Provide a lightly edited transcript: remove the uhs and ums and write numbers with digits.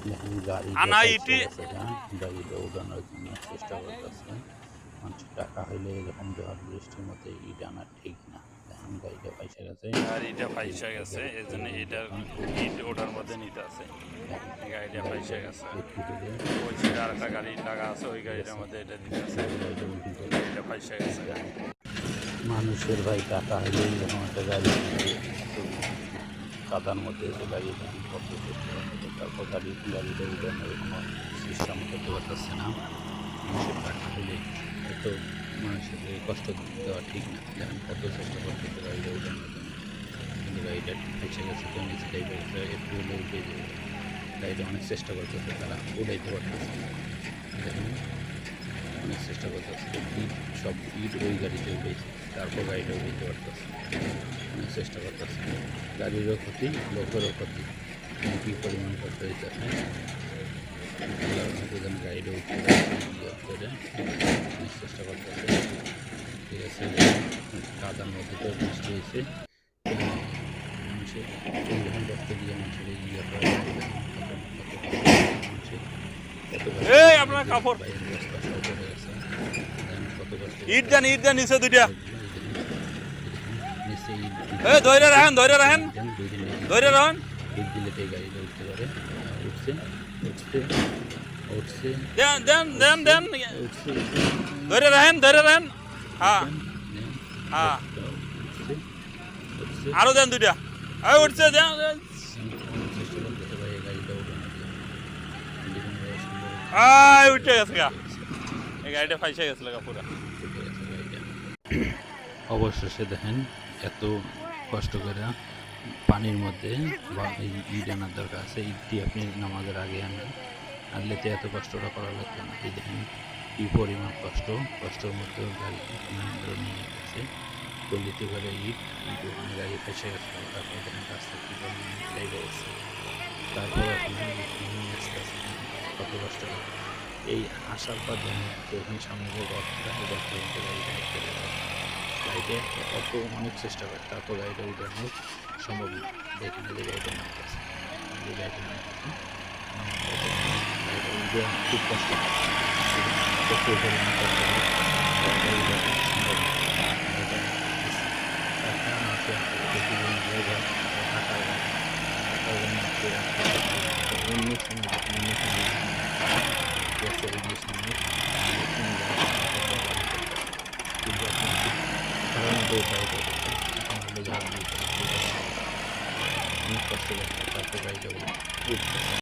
দেখেন গাড়িটা আনা পাইছে ইটি গেছে গা, গাড়িটা উঠানোর জন্য চেষ্টা করতেছে। মানুষের টাকা হইলে এরকম ঝড় বৃষ্টির মধ্যে ইট আনা ঠিক না। দেখেন গাড়িটা পাইছে গেছে, গাড়িটা ফাইসা গেছে, এই জন্য এটা ইট ওটার মধ্যে নিতে আছে। গাড়িটা ফাইসা গেছে, ওই সাইডে আর একটা গাড়ি লাগা আছে, ওই গাড়িটার মধ্যে এটা দিতে আছে। গাড়িটা ফাইসা গেছে। মানুষের ভাই টাকা হইলে এরকম একটা গাড়ি কাদার মধ্যে এসে গাড়ি কত তারপর গাড়িটা উঠানোর কোনো সিস্টেম করতে পারতেছে না। মানুষের টাকা হইলে এত মানুষের কষ্ট দেওয়া ঠিক না। যেমন কত চেষ্টা করতেছে গাড়িটা উঠানোর জন্য, কিন্তু গাড়িটা ফেসে গেছে, কেউ নিচে টাইপে গেছে, একটু হলে উঠে যাবে। গাড়িটা অনেক চেষ্টা করতেছে, তারা উঠাইতে পারতেছে না। দেখুন অনেক চেষ্টা করতেছে, ইট সব ইট ওই গাড়িতে উঠেছে, তারপর গাড়িটা উঠাইতে পারতেছে, অনেক চেষ্টা করতেছে। গাড়িরও ক্ষতি, লোকেরও ক্ষতি, কী পরিমাণ কষ্ট হয়েছে। গাড়িটা উঠে করে অনেক চেষ্টা করতেছে। ঠিক আছে, কাদার মধ্যে তো বৃষ্টি হয়েছে, মানুষের পরিবহন করতে গিয়ে মানুষের ইয়ে করে আপনার কাপড় কত কষ্ট। ইট দেন নিচে দুইটা, নিচে ধরে রাখেন ইট দিলে তো এই গাড়িটা উঠতে পারে। উঠছে উঠছে উঠছে দেন উঠছে ধরে রাখেন। হ্যাঁ হ্যাঁ, উঠছে উঠছে আরো দেন দুইটা, উঠছে দেন। চেষ্টা করতেছে ভাই এই গাড়িটা উঠানোর জন্য। উঠে গেছে গা, এই গাড়িটা ফাইসা গেছিল গা পুরা। অবশেষে দেখেন এত কষ্ট করে পানির মধ্যে ইট আনার দরকার আছে, ইটটি আপনি নামাজের আগে আনলে তো এত কষ্টটা করা লাগতো না। এই দেখেন কী পরিমাণ কষ্টের মধ্যেও গাড়ি নিয়ে গেছে গলিতে করে ইট ওখানে গাড়ি ফেসে গেছে। তারপর দেখেন রাস্তা কী পরিমাণ লেগে গেছে, তারপর আপনি আস্তে আস্তে কত কষ্ট করে এই আসার পর দেখেন ওখানে সামনে যে গর্তটা, এই গর্তের মধ্যে গাড়িটা চলে যায়। গাড়িটা অত অনেক চেষ্টা করে, তারপর গাড়িটা উঠানো সম্ভব না। দেখেন যে গাড়িটা নামতেছে, গাড়িটা নামতেছে, গাড়িটা খুব কষ্ট প্রচুর পরিমাণে কষ্ট হয়, গাড়ি উঠানো সম্ভব না। অন্য সময় কিন্তু আপনি সাধারণত উপায় করতেছেন, অনেক কষ্ট করতে তারপর গাড়িটা উঠতেছে।